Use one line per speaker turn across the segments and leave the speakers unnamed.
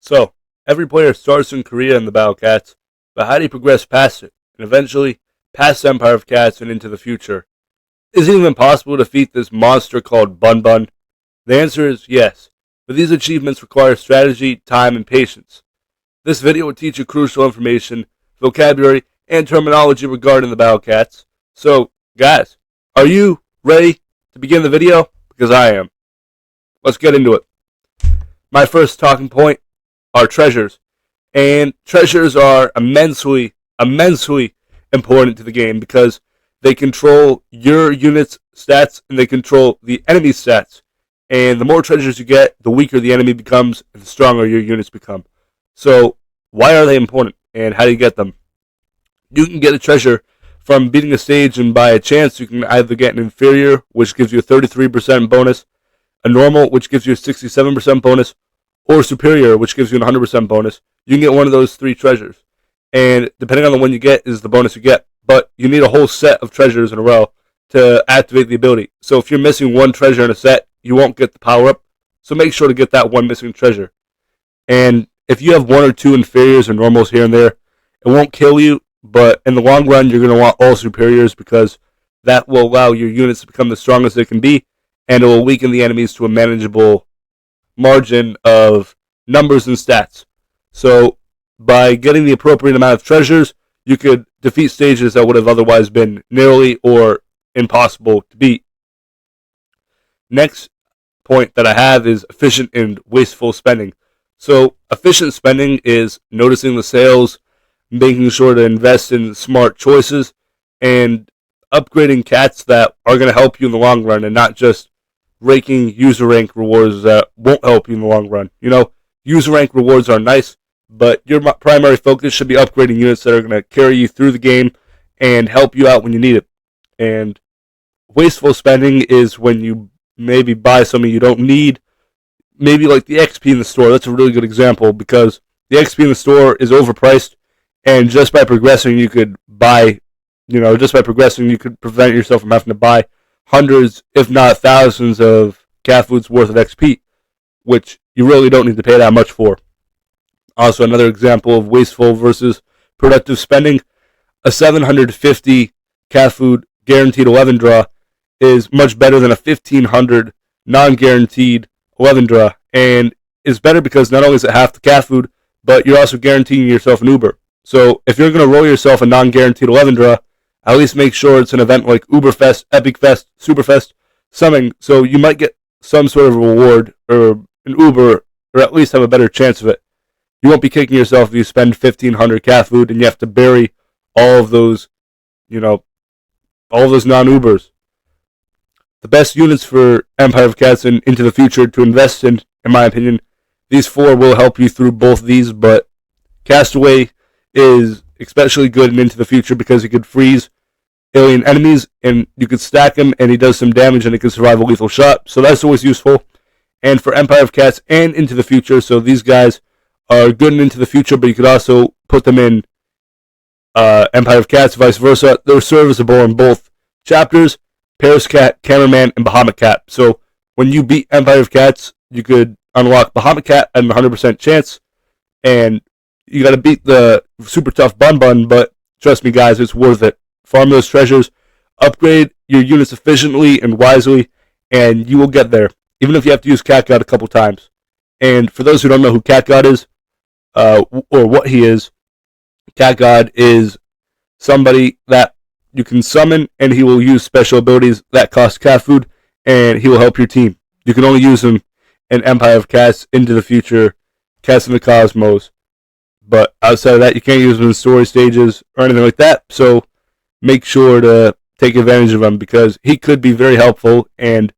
So, every player starts in Korea in the Battle Cats, but how do you progress past it, and eventually past the Empire of Cats and into the future? Is it even possible to defeat this monster called Bun Bun? The answer is yes, but these achievements require strategy, time, and patience. This video will teach you crucial information, vocabulary, and terminology regarding the Battle Cats. So, guys, are you ready to begin the video? Because I am. Let's get into it. My first talking point are treasures. And treasures are immensely important to the game because they control your unit's stats and they control the enemy's stats. And the more treasures you get, the weaker the enemy becomes and the stronger your units become. So, why are they important and how do you get them? You can get a treasure from beating a stage, and by a chance you can either get an inferior, which gives you a 33% bonus, a normal, which gives you a 67% bonus, or superior, which gives you a 100% bonus. You can get one of those three treasures. And depending on the one you get is the bonus you get. But you need a whole set of treasures in a row to activate the ability. So if you're missing one treasure in a set, you won't get the power up. So make sure to get that one missing treasure. And if you have one or two inferiors or normals here and there, it won't kill you. But in the long run, you're going to want all superiors because that will allow your units to become the strongest they can be. And it will weaken the enemies to a manageable margin of numbers and stats. So by getting the appropriate amount of treasures, you could defeat stages that would have otherwise been nearly or impossible to beat. Next point that I have is efficient and wasteful spending. So efficient spending is noticing the sales, making sure to invest in smart choices, and upgrading cats that are going to help you in the long run and not just raking user rank rewards that won't help you in the long run. You know, user rank rewards are nice, but your primary focus should be upgrading units that are going to carry you through the game and help you out when you need it. And wasteful spending is when you maybe buy something you don't need, maybe like the XP in the store. That's a really good example because the XP in the store is overpriced, and just by progressing you could buy, just by progressing you could prevent yourself from having to buy hundreds, if not thousands, of cat food's worth of XP, which you really don't need to pay that much for. Also, another example of wasteful versus productive spending, a 750 cat food guaranteed 11 draw is much better than a 1500 non-guaranteed 11 draw, and is better because not only is it half the cat food, but you're also guaranteeing yourself an Uber. So if you're going to roll yourself a non-guaranteed 11 draw, at least make sure it's an event like Uberfest, Epicfest, Superfest, something, so you might get some sort of reward or an Uber, or at least have a better chance of it. You won't be kicking yourself if you spend 1500 cat food and you have to bury all of those, all of those non-Ubers. The best units for Empire of Cats and into the future to invest in my opinion, these four will help you through both of these, but Castaway is especially good and into the future because he could freeze alien enemies and you could stack him and he does some damage and he can survive a lethal shot, so that's always useful. And for Empire of Cats and into the future, so these guys are good and into the future, but you could also put them in Empire of Cats, vice versa. They're serviceable in both chapters, Paris Cat, Cameraman, and Bahamut Cat. So when you beat Empire of Cats, you could unlock Bahamut Cat at a 100% chance, and you got to beat the super tough Bun Bun, but trust me guys, it's worth it. Farm those treasures, upgrade your units efficiently and wisely, and you will get there, even if you have to use Cat God a couple times. And for those who don't know who Cat God is, or what he is, Cat God is somebody that you can summon, and he will use special abilities that cost cat food, and he will help your team. You can only use him in Empire of Cats, into the future, Cats in the Cosmos. But outside of that, you can't use them in story stages or anything like that. So make sure to take advantage of him because he could be very helpful. And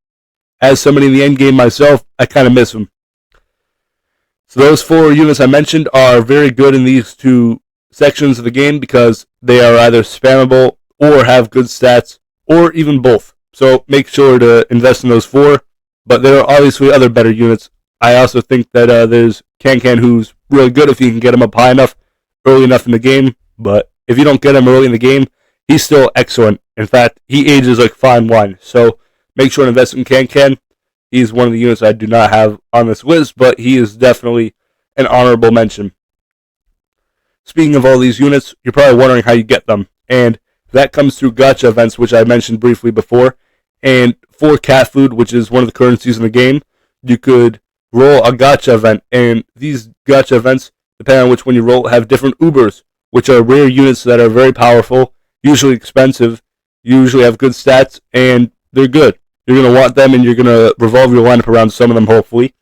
as somebody in the end game myself, I kind of miss him. So those four units I mentioned are very good in these two sections of the game because they are either spammable or have good stats or even both. So make sure to invest in those four. But there are obviously other better units. I also think that there's Can who's really good if you can get him up high enough, early enough in the game. But if you don't get him early in the game, he's still excellent. In fact, he ages like fine wine. So make sure to invest in Can. He's one of the units I do not have on this list, but he is definitely an honorable mention. Speaking of all these units, you're probably wondering how you get them, and that comes through gacha events, which I mentioned briefly before. And for cat food, which is one of the currencies in the game, you could roll a gacha event, and these gacha events, depending on which one you roll, have different Ubers, which are rare units that are very powerful, usually expensive, usually have good stats, and they're good. You're going to want them, and you're going to revolve your lineup around some of them, hopefully.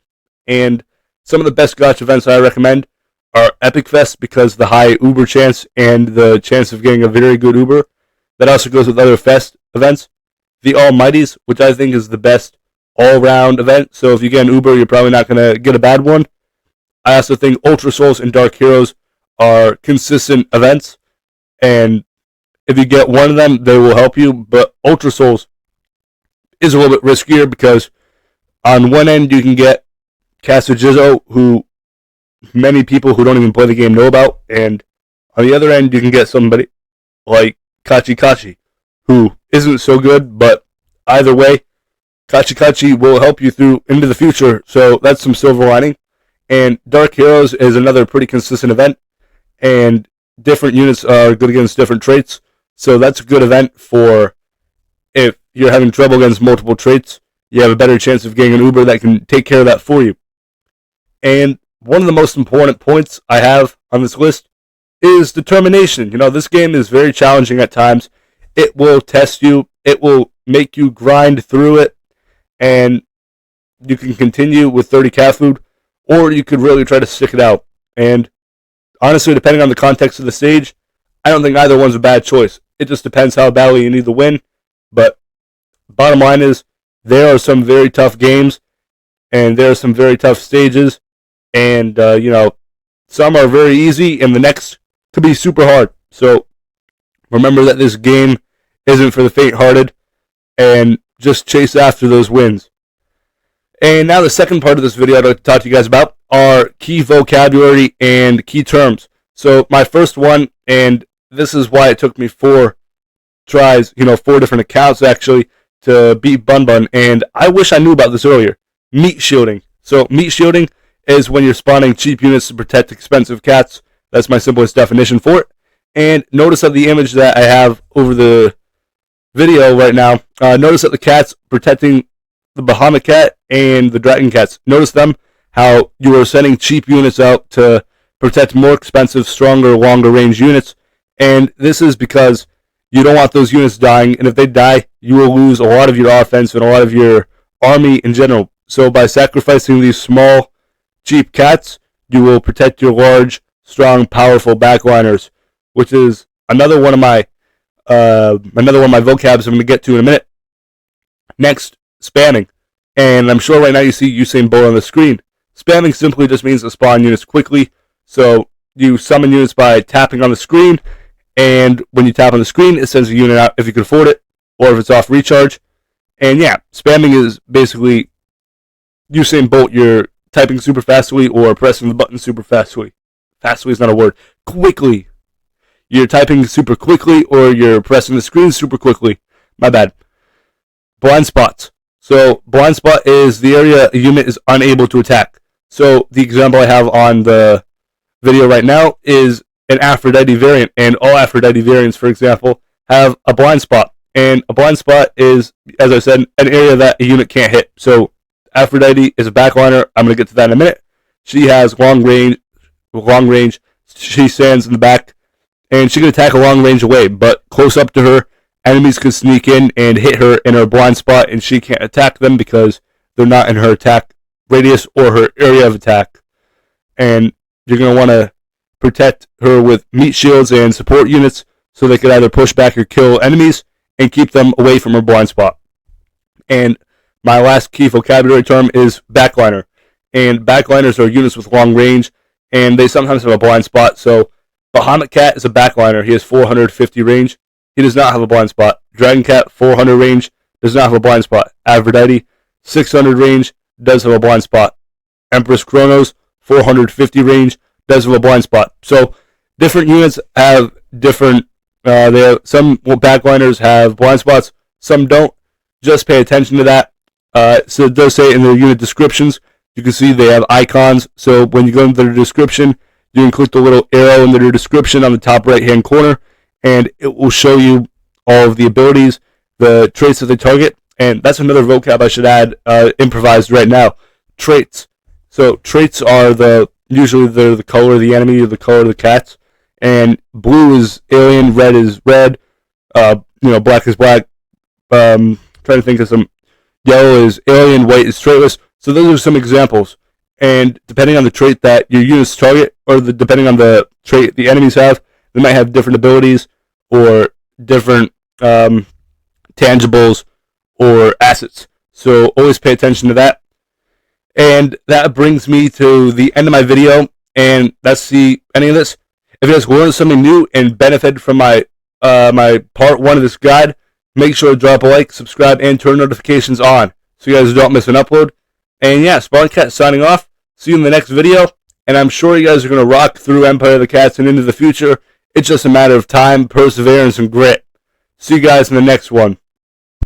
And some of the best gacha events I recommend are Epic Fest, because the high Uber chance and the chance of getting a very good Uber. That also goes with other Fest events. The Almighties, which I think is the best all-round event. So if you get an Uber, you're probably not going to get a bad one. I also think Ultra Souls and Dark Heroes are consistent events. And if you get one of them, they will help you. But Ultra Souls is a little bit riskier because on one end you can get Kazujizo, who many people who don't even play the game know about. And on the other end, you can get somebody like Kachi, who isn't so good, but either way, Kachi will help you through into the future, so that's some silver lining. And Dark Heroes is another pretty consistent event, and different units are good against different traits, so that's a good event for if you're having trouble against multiple traits, you have a better chance of getting an Uber that can take care of that for you. And one of the most important points I have on this list is determination. You know, this game is very challenging at times. It will test you. It will make you grind through it. And you can continue with 30 cat food, or you could really try to stick it out. And honestly, depending on the context of the stage, I don't think either one's a bad choice. It just depends how badly you need to win. But bottom line is, there are some very tough games, and there are some very tough stages. And, some are very easy, and the next could be super hard. So remember that this game isn't for the faint-hearted, and just chase after those wins. And now the second part of this video I'd like to talk to you guys about are key vocabulary and key terms. So my first one, and this is why it took me 4 tries, 4 different accounts actually, to beat Bun, and I wish I knew about this earlier. Meat shielding. So meat shielding is when you're spawning cheap units to protect expensive cats. That's my simplest definition for it. And notice that the image that I have over the video right now, notice that the cats protecting the Bahamut cat and the dragon cats. Notice them, how you are sending cheap units out to protect more expensive, stronger, longer range units. And this is because you don't want those units dying, and if they die, you will lose a lot of your offense and a lot of your army in general. So by sacrificing these small, cheap cats, you will protect your large, strong, powerful backliners, which is another one of my vocabs I'm going to get to in a minute. Next, spamming. And I'm sure right now you see Usain Bolt on the screen. Spamming simply just means to spawn units quickly. So you summon units by tapping on the screen, and when you tap on the screen, it sends a unit out if you can afford it, or if it's off recharge. And yeah, spamming is basically Usain Bolt. You're typing super fastly or pressing the button super fastly. Fastly is not a word. Quickly. You're typing super quickly, or you're pressing the screen super quickly. My bad. Blind spots. So blind spot is the area a unit is unable to attack. So the example I have on the video right now is an Aphrodite variant, and all Aphrodite variants, for example, have a blind spot. And a blind spot is, as I said, an area that a unit can't hit. So Aphrodite is a backliner. I'm going to get to that in a minute. She has long range. She stands in the back, and she can attack a long range away, but close up to her, enemies can sneak in and hit her in her blind spot, and she can't attack them because they're not in her attack radius or her area of attack. And you're going to want to protect her with meat shields and support units so they can either push back or kill enemies and keep them away from her blind spot. And my last key vocabulary term is backliner. And backliners are units with long range, and they sometimes have a blind spot. So Bahamut cat is a backliner. He has 450 range. He does not have a blind spot. Dragon cat, 400 range, does not have a blind spot. Aphrodite, 600 range, does have a blind spot. Empress Kronos, 450 range, does have a blind spot. So different units have different, some backliners have blind spots, some don't. Just pay attention to that. So it does say in the unit descriptions, you can see they have icons. So when you go into their description, you can click the little arrow in their description on the top right hand corner, and it will show you all of the abilities, the traits that they target. And that's another vocab I should add, improvised right now. Traits. So traits are usually they're the color of the enemy or the color of the cats. And blue is alien, red is red, black is black. Trying to think of some. Yellow is alien, white is traitless. So those are some examples. And depending on the trait that your units target, or depending on the trait the enemies have, they might have different abilities or different tangibles or assets. So always pay attention to that. And that brings me to the end of my video, and that's the ending of this. If you guys learned something new and benefited from my part 1 of this guide, make sure to drop a like, subscribe, and turn notifications on so you guys don't miss an upload. And yeah, SpartanCat signing off. See you in the next video, and I'm sure you guys are going to rock through Empire of the Cats and into the future. It's just a matter of time, perseverance, and grit. See you guys in the next one.